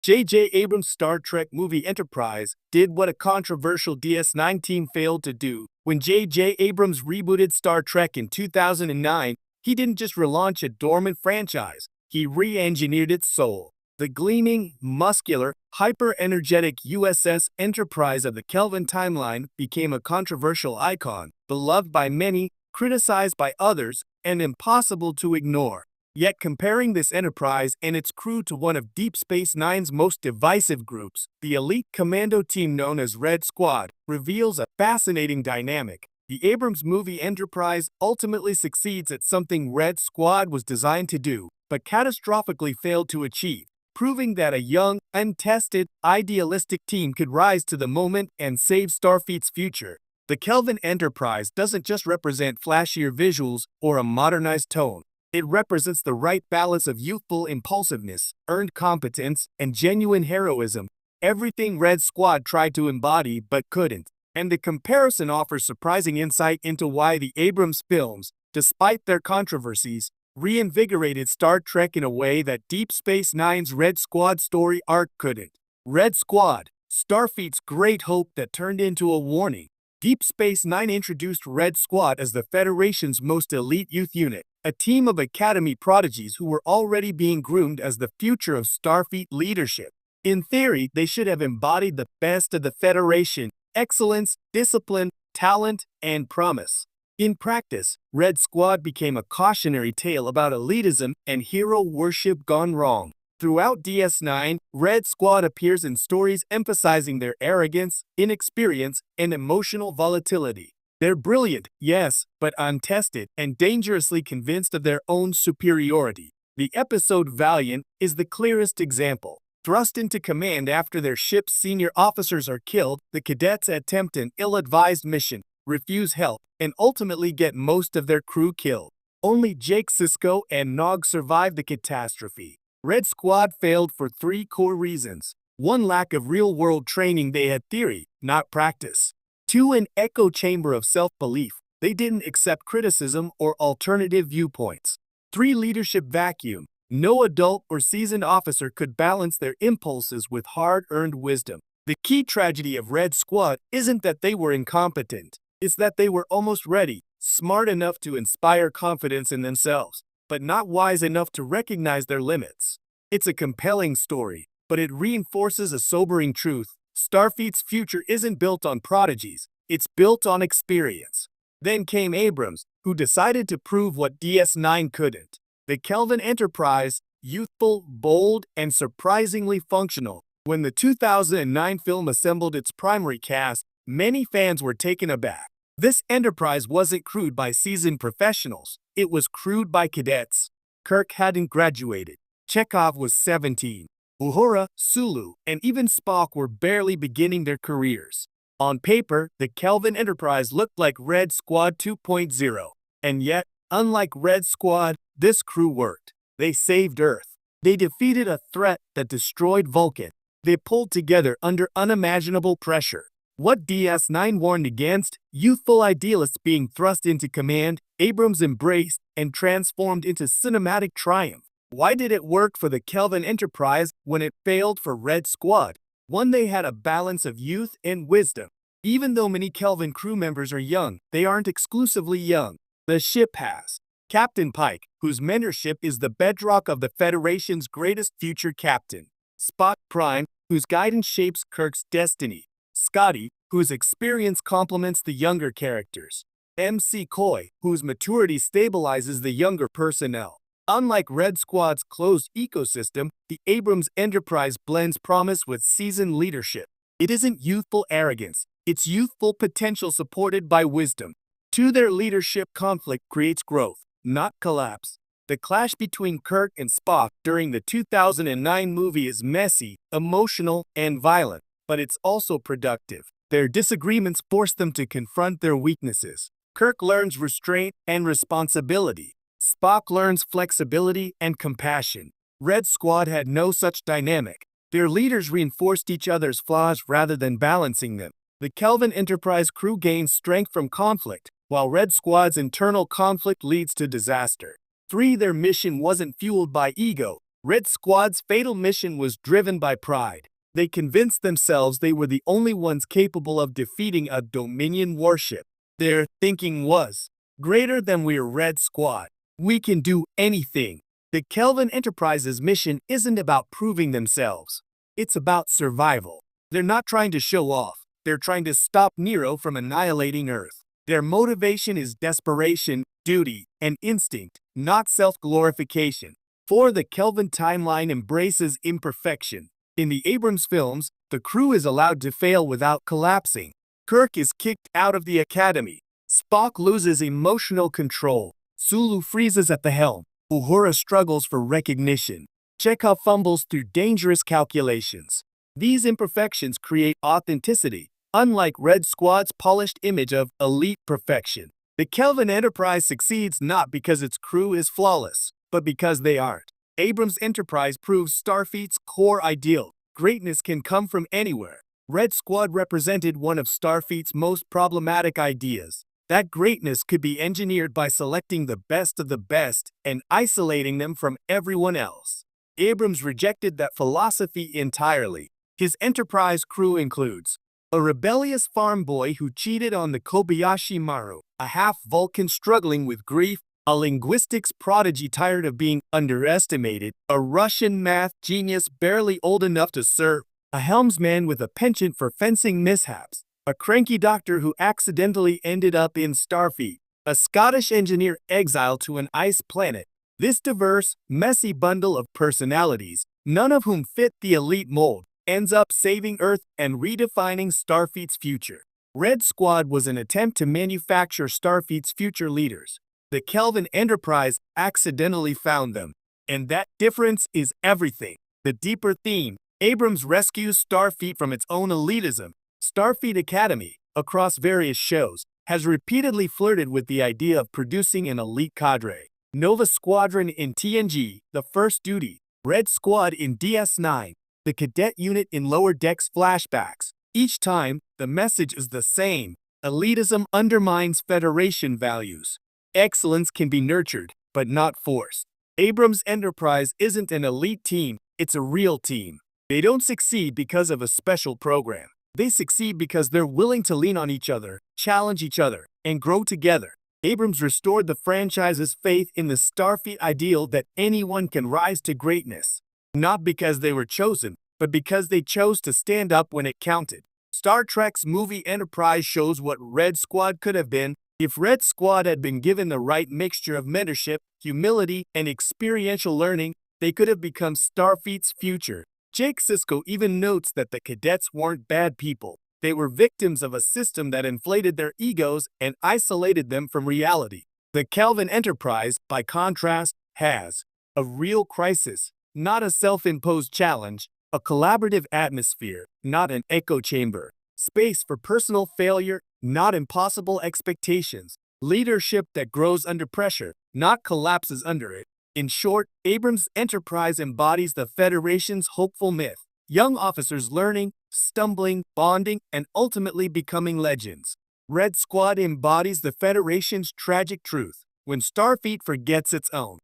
J.J. Abrams' Star Trek movie Enterprise did what a controversial DS9 team failed to do. When J.J. Abrams rebooted Star Trek in 2009, he didn't just relaunch a dormant franchise, he re-engineered its soul. The gleaming, muscular, hyper-energetic USS Enterprise of the Kelvin timeline became a controversial icon, beloved by many, criticized by others, and impossible to ignore. Yet comparing this Enterprise and its crew to one of Deep Space Nine's most divisive groups, the elite commando team known as Red Squad, reveals a fascinating dynamic. The Abrams movie Enterprise ultimately succeeds at something Red Squad was designed to do, but catastrophically failed to achieve, proving that a young, untested, idealistic team could rise to the moment and save Starfleet's future. The Kelvin Enterprise doesn't just represent flashier visuals or a modernized tone. It represents the right balance of youthful impulsiveness, earned competence, and genuine heroism, everything Red Squad tried to embody but couldn't. And the comparison offers surprising insight into why the Abrams films, despite their controversies, reinvigorated Star Trek in a way that Deep Space Nine's Red Squad story arc couldn't. Red Squad, Starfleet's great hope that turned into a warning. Deep Space Nine introduced Red Squad as the Federation's most elite youth unit, a team of Academy prodigies who were already being groomed as the future of Starfleet leadership. In theory, they should have embodied the best of the Federation: excellence, discipline, talent, and promise. In practice, Red Squad became a cautionary tale about elitism and hero worship gone wrong. Throughout DS9, Red Squad appears in stories emphasizing their arrogance, inexperience, and emotional volatility. They're brilliant, yes, but untested and dangerously convinced of their own superiority. The episode Valiant is the clearest example. Thrust into command after their ship's senior officers are killed, the cadets attempt an ill-advised mission, refuse help, and ultimately get most of their crew killed. Only Jake Sisko and Nog survive the catastrophe. Red Squad failed for three core reasons. 1. Lack of real-world training. They had theory, not practice. 2. An echo chamber of self-belief. They didn't accept criticism or alternative viewpoints. 3. Leadership vacuum. No adult or seasoned officer could balance their impulses with hard-earned wisdom. The key tragedy of Red Squad isn't that they were incompetent. It's that they were almost ready, smart enough to inspire confidence in themselves, but not wise enough to recognize their limits. It's a compelling story, but it reinforces a sobering truth. Starfleet's future isn't built on prodigies, it's built on experience. Then came Abrams, who decided to prove what DS9 couldn't. The Kelvin Enterprise, youthful, bold, and surprisingly functional. When the 2009 film assembled its primary cast, many fans were taken aback. This Enterprise wasn't crewed by seasoned professionals, it was crewed by cadets. Kirk hadn't graduated. Chekhov was 17. Uhura, Sulu, and even Spock were barely beginning their careers. On paper, the Kelvin Enterprise looked like Red Squad 2.0. And yet, unlike Red Squad, this crew worked. They saved Earth. They defeated a threat that destroyed Vulcan. They pulled together under unimaginable pressure. What DS9 warned against, youthful idealists being thrust into command, Abrams embraced and transformed into cinematic triumph. Why did it work for the Kelvin Enterprise when it failed for Red Squad? 1. They had a balance of youth and wisdom. Even though many Kelvin crew members are young, they aren't exclusively young. The ship has Captain Pike, whose mentorship is the bedrock of the Federation's greatest future captain. Spock Prime, whose guidance shapes Kirk's destiny. Scotty, whose experience complements the younger characters. MC Coy, whose maturity stabilizes the younger personnel. Unlike Red Squad's closed ecosystem, the Abrams Enterprise blends promise with seasoned leadership. It isn't youthful arrogance, it's youthful potential supported by wisdom. 2. Their leadership conflict creates growth, not collapse. The clash between Kirk and Spock during the 2009 movie is messy, emotional, and violent, but it's also productive. Their disagreements force them to confront their weaknesses. Kirk learns restraint and responsibility. Spock learns flexibility and compassion. Red Squad had no such dynamic. Their leaders reinforced each other's flaws rather than balancing them. The Kelvin Enterprise crew gains strength from conflict, while Red Squad's internal conflict leads to disaster. 3. Their mission wasn't fueled by ego, Red Squad's fatal mission was driven by pride. They convinced themselves they were the only ones capable of defeating a Dominion warship. Their thinking was, greater than we're Red Squad. We can do anything. The Kelvin Enterprise's mission isn't about proving themselves. It's about survival. They're not trying to show off. They're trying to stop Nero from annihilating Earth. Their motivation is desperation, duty, and instinct, not self-glorification. For the Kelvin timeline embraces imperfection. In the Abrams films, the crew is allowed to fail without collapsing. Kirk is kicked out of the academy. Spock loses emotional control. Sulu freezes at the helm. Uhura struggles for recognition. Chekhov fumbles through dangerous calculations. These imperfections create authenticity, unlike Red Squad's polished image of elite perfection. The Kelvin Enterprise succeeds not because its crew is flawless, but because they aren't. Abrams' Enterprise proves Starfleet's core ideal. Greatness can come from anywhere. Red Squad represented one of Starfleet's most problematic ideas. That greatness could be engineered by selecting the best of the best and isolating them from everyone else. Abrams rejected that philosophy entirely. His Enterprise crew includes a rebellious farm boy who cheated on the Kobayashi Maru, a half-Vulcan struggling with grief, a linguistics prodigy tired of being underestimated, a Russian math genius barely old enough to serve, a helmsman with a penchant for fencing mishaps, a cranky doctor who accidentally ended up in Starfleet, a Scottish engineer exiled to an ice planet. This diverse, messy bundle of personalities, none of whom fit the elite mold, ends up saving Earth and redefining Starfleet's future. Red Squad was an attempt to manufacture Starfleet's future leaders. The Kelvin Enterprise accidentally found them. And that difference is everything. The deeper theme, Abrams rescues Starfleet from its own elitism. Starfleet Academy, across various shows, has repeatedly flirted with the idea of producing an elite cadre. Nova Squadron in TNG, The First Duty, Red Squad in DS9, the Cadet Unit in Lower Decks flashbacks. Each time, the message is the same. Elitism undermines Federation values. Excellence can be nurtured, but not forced. Abrams' Enterprise isn't an elite team, it's a real team. They don't succeed because of a special program. They succeed because they're willing to lean on each other, challenge each other, and grow together. Abrams restored the franchise's faith in the Starfleet ideal that anyone can rise to greatness. Not because they were chosen, but because they chose to stand up when it counted. Star Trek's movie Enterprise shows what Red Squad could have been if Red Squad had been given the right mixture of mentorship, humility, and experiential learning. They could have become Starfleet's future. Jake Sisko even notes that the cadets weren't bad people. They were victims of a system that inflated their egos and isolated them from reality. The Kelvin Enterprise, by contrast, has a real crisis, not a self-imposed challenge, a collaborative atmosphere, not an echo chamber, space for personal failure, not impossible expectations, leadership that grows under pressure, not collapses under it. In short, Abrams' Enterprise embodies the Federation's hopeful myth. Young officers learning, stumbling, bonding, and ultimately becoming legends. Red Squad embodies the Federation's tragic truth. When Starfleet forgets its own,